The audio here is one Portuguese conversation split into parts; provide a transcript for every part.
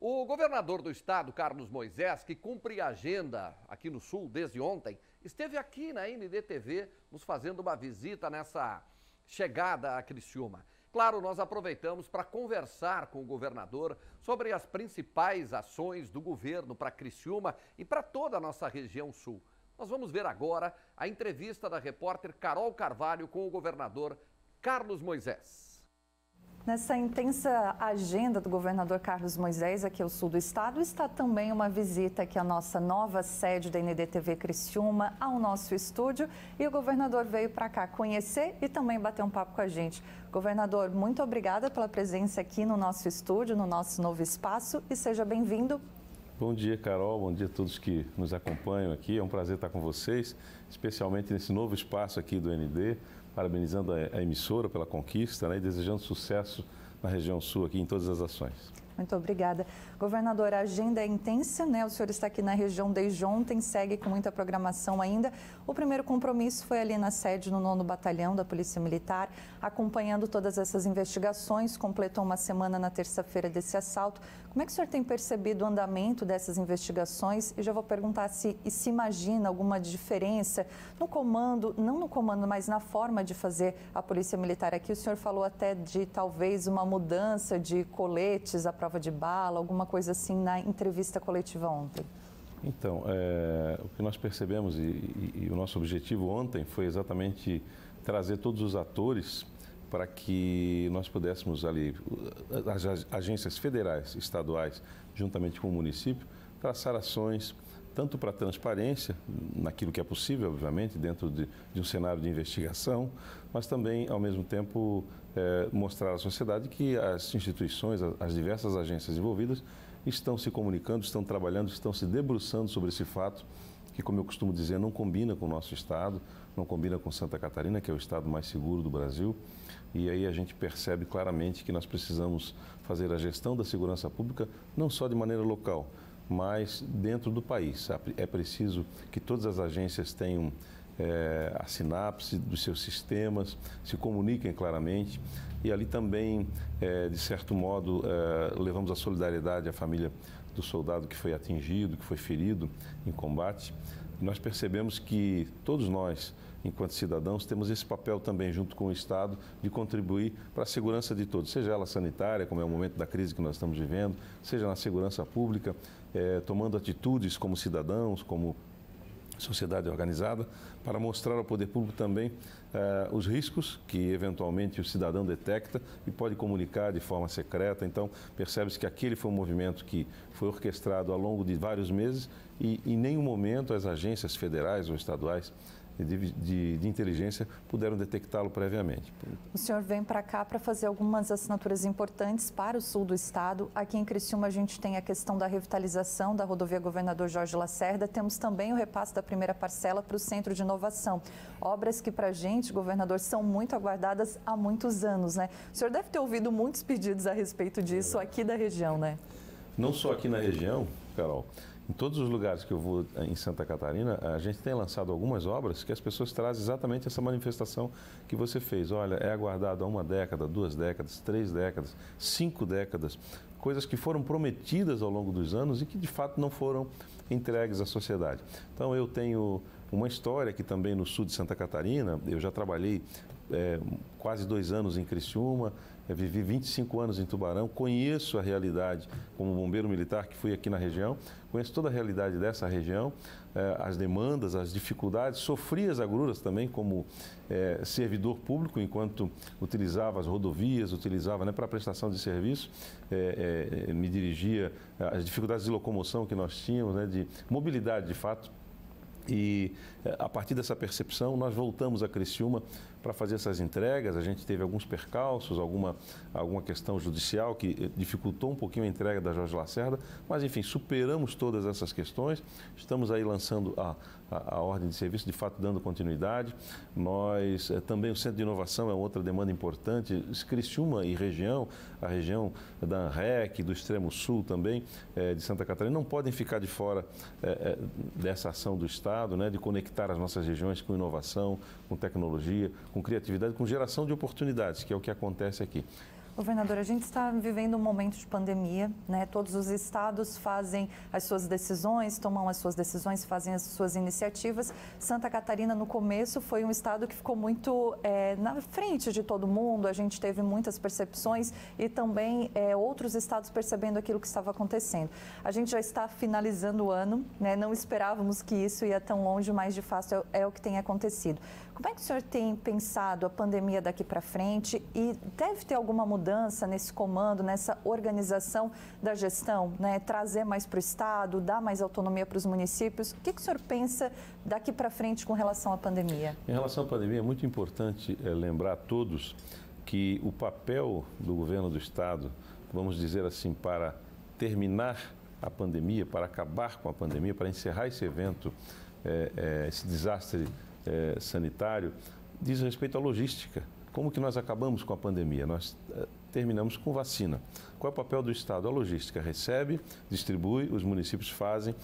O governador do estado, Carlos Moisés, que cumpre a agenda aqui no Sul desde ontem, esteve aqui na NDTV nos fazendo uma visita nessa chegada a Criciúma. Claro, nós aproveitamos para conversar com o governador sobre as principais ações do governo para Criciúma e para toda a nossa região sul. Nós vamos ver agora a entrevista da repórter Carol Carvalho com o governador Carlos Moisés. Nessa intensa agenda do governador Carlos Moisés aqui ao sul do estado, está também uma visita aqui à nossa nova sede da NDTV Criciúma, ao nosso estúdio. E o governador veio para cá conhecer e também bater um papo com a gente. Governador, muito obrigada pela presença aqui no nosso estúdio, no nosso novo espaço, e seja bem-vindo. Bom dia, Carol. Bom dia a todos que nos acompanham aqui. É um prazer estar com vocês, especialmente nesse novo espaço aqui do ND. Parabenizando a emissora pela conquista, né, e desejando sucesso na região sul aqui em todas as ações. Muito obrigada. Governador, a agenda é intensa, né? O senhor está aqui na região desde ontem, segue com muita programação ainda. O primeiro compromisso foi ali na sede no 9º Batalhão da Polícia Militar, acompanhando todas essas investigações, completou uma semana na terça-feira desse assalto. Como é que o senhor tem percebido o andamento dessas investigações? E já vou perguntar se imagina alguma diferença no comando, não no comando, mas na forma de fazer a Polícia Militar aqui. O senhor falou até de talvez uma mudança de coletes, a prova de bala, alguma coisa assim na entrevista coletiva ontem. Então, o que nós percebemos e o nosso objetivo ontem foi exatamente trazer todos os atores para que nós pudéssemos ali, as agências federais, estaduais, juntamente com o município, traçar ações tanto para a transparência, naquilo que é possível, obviamente, dentro de um cenário de investigação, mas também, ao mesmo tempo, mostrar à sociedade que as instituições, as diversas agências envolvidas, estão se comunicando, estão trabalhando, estão se debruçando sobre esse fato, que, como eu costumo dizer, não combina com o nosso estado, não combina com Santa Catarina, que é o estado mais seguro do Brasil. E aí a gente percebe claramente que nós precisamos fazer a gestão da segurança pública não só de maneira local, mas dentro do país. É preciso que todas as agências tenham a sinapse dos seus sistemas, se comuniquem claramente e ali também, de certo modo, levamos a solidariedade à família do soldado que foi atingido, que foi ferido em combate. E nós percebemos que todos nós, enquanto cidadãos, temos esse papel também, junto com o Estado, de contribuir para a segurança de todos, seja ela sanitária, como é o momento da crise que nós estamos vivendo, seja na segurança pública, tomando atitudes como cidadãos, como sociedade organizada, para mostrar ao poder público também os riscos que eventualmente o cidadão detecta e pode comunicar de forma secreta. Então, percebe-se que aquele foi um movimento que foi orquestrado ao longo de vários meses e em nenhum momento as agências federais ou estaduais de inteligência puderam detectá-lo previamente. O senhor vem para cá para fazer algumas assinaturas importantes para o sul do estado. Aqui em Criciúma a gente tem a questão da revitalização da rodovia Governador Jorge Lacerda. Temos também o repasse da primeira parcela para o Centro de Inovação. Obras que para a gente, governador, são muito aguardadas há muitos anos, né? O senhor deve ter ouvido muitos pedidos a respeito disso aqui da região, né? Não só aqui na região, Carol. Em todos os lugares que eu vou em Santa Catarina, a gente tem lançado algumas obras que as pessoas trazem exatamente essa manifestação que você fez. Olha, é aguardado há 1 década, 2 décadas, 3 décadas, 5 décadas, coisas que foram prometidas ao longo dos anos e que de fato não foram entregues à sociedade. Então eu tenho uma história aqui também no sul de Santa Catarina. Eu já trabalhei quase 2 anos em Criciúma, vivi 25 anos em Tubarão, conheço a realidade como bombeiro militar que fui aqui na região, conheço toda a realidade dessa região, as demandas, as dificuldades, sofri as agruras também como servidor público, enquanto utilizava as rodovias, utilizava, né, para prestação de serviço, me dirigia às dificuldades de locomoção que nós tínhamos, né, de mobilidade de fato. E a partir dessa percepção nós voltamos a Criciúma para fazer essas entregas. A gente teve alguns percalços, alguma questão judicial que dificultou um pouquinho a entrega da Jorge Lacerda, mas enfim, superamos todas essas questões. Estamos aí lançando a ordem de serviço, de fato dando continuidade. Nós também, o Centro de Inovação é outra demanda importante. Criciúma e região, a região da ANREC, do extremo sul também, de Santa Catarina, não podem ficar de fora dessa ação do Estado, né, de conectar as nossas regiões com inovação, com tecnologia, com criatividade, com geração de oportunidades, que é o que acontece aqui. Governador, a gente está vivendo um momento de pandemia, né? Todos os estados fazem as suas decisões, tomam as suas decisões, fazem as suas iniciativas. Santa Catarina, no começo, foi um estado que ficou muito na frente de todo mundo. A gente teve muitas percepções e também outros estados percebendo aquilo que estava acontecendo. A gente já está finalizando o ano, né? Não esperávamos que isso ia tão longe, mas de fato é o que tem acontecido. Como é que o senhor tem pensado a pandemia daqui para frente e deve ter alguma mudança nesse comando, nessa organização da gestão, né? Trazer mais para o estado, dar mais autonomia para os municípios? O que o senhor pensa daqui para frente com relação à pandemia? Em relação à pandemia, é muito importante lembrar a todos que o papel do governo do estado, vamos dizer assim, para terminar a pandemia, para acabar com a pandemia, para encerrar esse evento, esse desastre sanitário, diz respeito à logística. Como que nós acabamos com a pandemia? Nós terminamos com vacina. Qual é o papel do Estado? A logística. Recebe, distribui, os municípios fazem,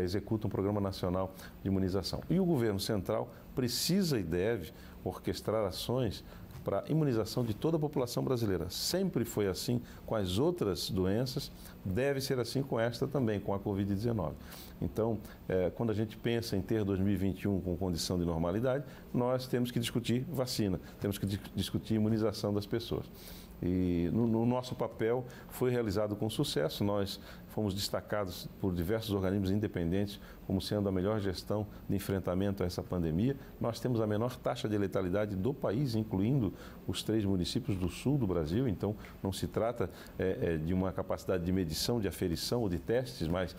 executam um programa nacional de imunização. E o governo central precisa e deve orquestrar ações para a imunização de toda a população brasileira. Sempre foi assim com as outras doenças, deve ser assim com esta também, com a Covid-19. Então, quando a gente pensa em ter 2021 com condição de normalidade, nós temos que discutir vacina, temos que discutir imunização das pessoas. E no nosso papel foi realizado com sucesso, nós fomos destacados por diversos organismos independentes como sendo a melhor gestão de enfrentamento a essa pandemia. Nós temos a menor taxa de letalidade do país, incluindo os 3 municípios do sul do Brasil, então não se trata de uma capacidade de medição, de aferição ou de testes, mas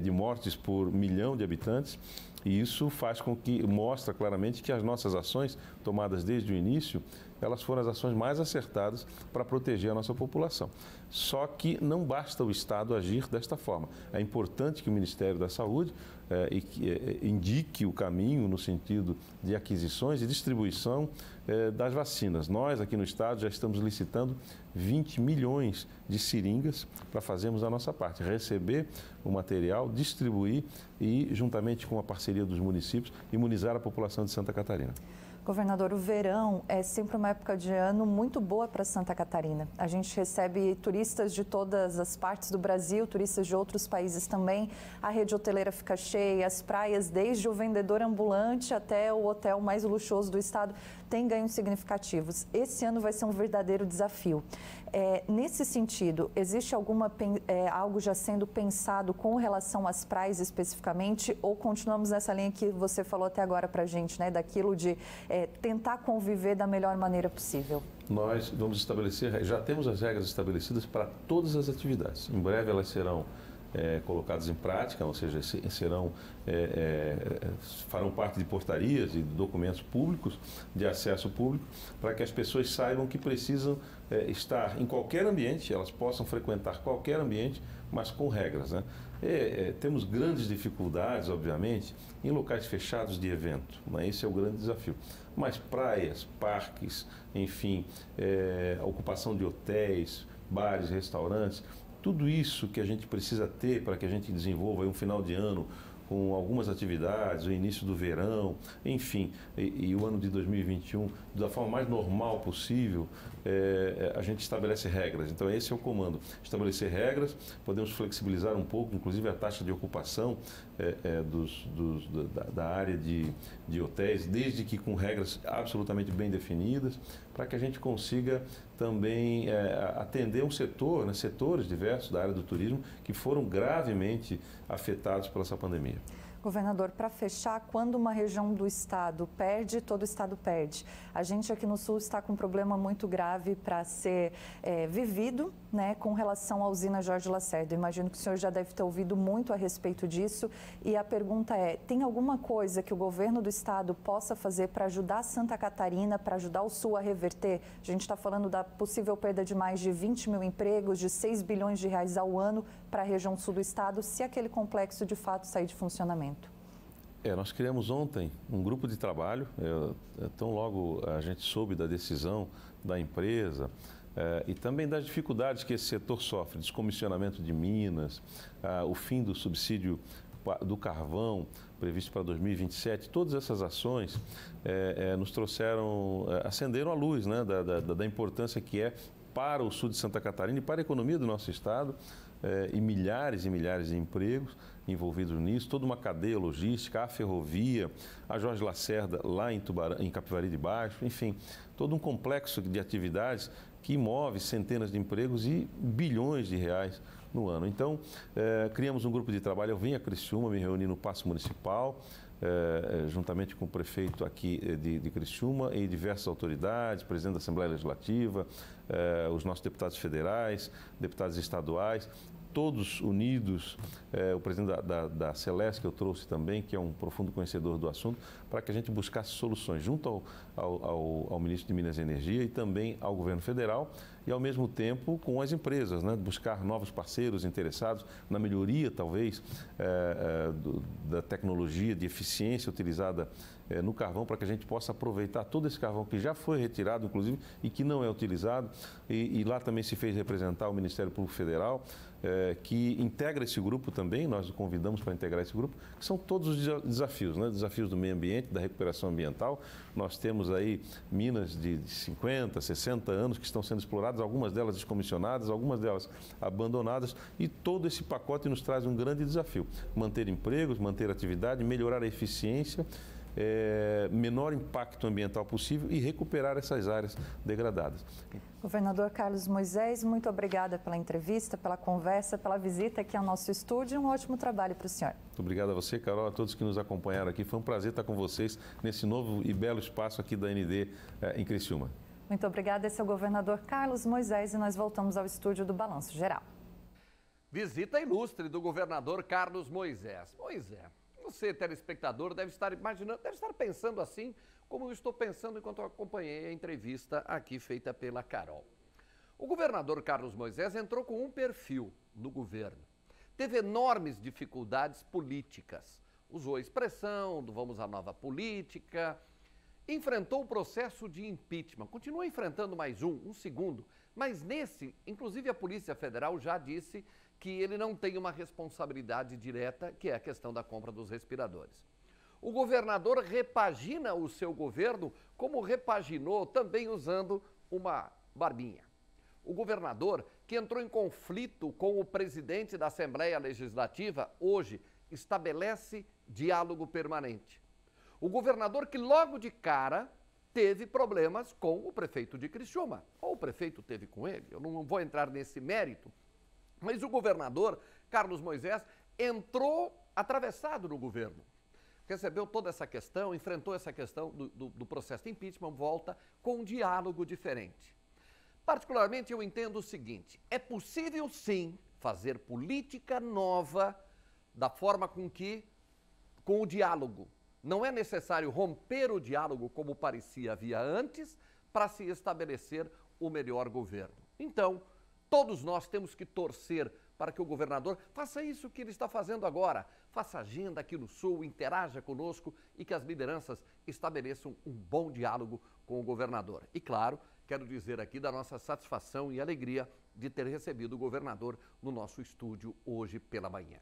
de mortes por milhão de habitantes. E isso faz com que, mostra claramente que as nossas ações tomadas desde o início, elas foram as ações mais acertadas para proteger a nossa população. Só que não basta o Estado agir desta forma. É importante que o Ministério da Saúde indique o caminho no sentido de aquisições e distribuição das vacinas. Nós, aqui no Estado, já estamos licitando 20 milhões de seringas para fazermos a nossa parte, receber o material, distribuir e, juntamente com a parceria dos municípios, imunizar a população de Santa Catarina. Governador, o verão é sempre uma época de ano muito boa para Santa Catarina. A gente recebe turistas de todas as partes do Brasil, turistas de outros países também. A rede hoteleira fica cheia, as praias, desde o vendedor ambulante até o hotel mais luxuoso do estado, têm ganhos significativos. Esse ano vai ser um verdadeiro desafio. Nesse sentido, existe algo já sendo pensado com relação às praias especificamente, ou continuamos nessa linha que você falou até agora para a gente, né, daquilo de tentar conviver da melhor maneira possível? Nós vamos estabelecer, já temos as regras estabelecidas para todas as atividades. Em breve elas serão colocadas em prática, ou seja, farão parte de portarias e de documentos públicos, de acesso público, para que as pessoas saibam que precisam estar em qualquer ambiente, elas possam frequentar qualquer ambiente, mas com regras, né? Temos grandes dificuldades, obviamente, em locais fechados de evento, né? Esse é o grande desafio. Mas praias, parques, enfim, a ocupação de hotéis, bares, restaurantes, tudo isso que a gente precisa ter para que a gente desenvolva um final de ano com algumas atividades, o início do verão, enfim, e o ano de 2021, da forma mais normal possível, a gente estabelece regras. Então esse é o comando, estabelecer regras, podemos flexibilizar um pouco, inclusive a taxa de ocupação da área de hotéis, desde que com regras absolutamente bem definidas, para que a gente consiga também atender um setor, né, setores diversos da área do turismo que foram gravemente afetados por essa pandemia. Governador, para fechar, quando uma região do estado perde, todo o estado perde. A gente aqui no Sul está com um problema muito grave para ser vivido, né, com relação à usina Jorge Lacerda. Imagino que o senhor já deve ter ouvido muito a respeito disso. E a pergunta tem alguma coisa que o governo do estado possa fazer para ajudar Santa Catarina, para ajudar o Sul a reverter? A gente está falando da possível perda de mais de 20 mil empregos, de 6 bilhões de reais ao ano para a região sul do estado, se aquele complexo de fato sair de funcionamento. Nós criamos ontem um grupo de trabalho, tão logo a gente soube da decisão da empresa e também das dificuldades que esse setor sofre, descomissionamento de minas, o fim do subsídio do carvão previsto para 2027, todas essas ações nos trouxeram, acenderam a luz, né, da importância que é para o sul de Santa Catarina e para a economia do nosso estado, e milhares de empregos envolvidos nisso, toda uma cadeia logística, a ferrovia, a Jorge Lacerda lá em Capivari de Baixo, enfim, todo um complexo de atividades que move centenas de empregos e bilhões de reais no ano. Então, criamos um grupo de trabalho, eu vim a Criciúma, me reuni no Paço Municipal, juntamente com o prefeito aqui de Criciúma e diversas autoridades, presidente da Assembleia Legislativa, os nossos deputados federais, deputados estaduais, todos unidos, o presidente da Celeste, que eu trouxe também, que é um profundo conhecedor do assunto, para que a gente buscasse soluções junto ao ministro de Minas e Energia e também ao governo federal e, ao mesmo tempo, com as empresas, né? Buscar novos parceiros interessados na melhoria, talvez, da tecnologia de eficiência utilizada no carvão, para que a gente possa aproveitar todo esse carvão que já foi retirado, inclusive, e que não é utilizado. E lá também se fez representar o Ministério Público Federal, que integra esse grupo também, nós o convidamos para integrar esse grupo, que são todos os desafios, né? Desafios do meio ambiente, da recuperação ambiental. Nós temos aí minas de 50, 60 anos que estão sendo exploradas, algumas delas descomissionadas, algumas delas abandonadas, e todo esse pacote nos traz um grande desafio: manter empregos, manter atividade, melhorar a eficiência, menor impacto ambiental possível e recuperar essas áreas degradadas. Governador Carlos Moisés, muito obrigada pela entrevista, pela conversa, pela visita aqui ao nosso estúdio. Um ótimo trabalho para o senhor. Muito obrigado a você, Carol, a todos que nos acompanharam aqui. Foi um prazer estar com vocês nesse novo e belo espaço aqui da ND em Criciúma. Muito obrigada. Esse é o governador Carlos Moisés e nós voltamos ao estúdio do Balanço Geral. Visita ilustre do governador Carlos Moisés. Pois é. Você, telespectador, deve estar imaginando, deve estar pensando assim, como eu estou pensando enquanto eu acompanhei a entrevista aqui feita pela Carol. O governador Carlos Moisés entrou com um perfil no governo. Teve enormes dificuldades políticas. Usou a expressão do vamos à nova política. Enfrentou o processo de impeachment. Continua enfrentando mais um segundo. Mas nesse, inclusive a Polícia Federal já disse que ele não tem uma responsabilidade direta, que é a questão da compra dos respiradores. O governador repagina o seu governo, como repaginou também usando uma barbinha. O governador, que entrou em conflito com o presidente da Assembleia Legislativa, hoje estabelece diálogo permanente. O governador que logo de cara teve problemas com o prefeito de Criciúma, ou o prefeito teve com ele, eu não vou entrar nesse mérito, mas o governador Carlos Moisés entrou atravessado no governo. Recebeu toda essa questão, enfrentou essa questão do processo de impeachment, volta com um diálogo diferente. Particularmente, eu entendo o seguinte: é possível sim fazer política nova da forma com o diálogo. Não é necessário romper o diálogo como parecia havia antes para se estabelecer o melhor governo. Então, todos nós temos que torcer para que o governador faça isso que ele está fazendo agora. Faça agenda aqui no Sul, interaja conosco e que as lideranças estabeleçam um bom diálogo com o governador. E claro, quero dizer aqui da nossa satisfação e alegria de ter recebido o governador no nosso estúdio hoje pela manhã.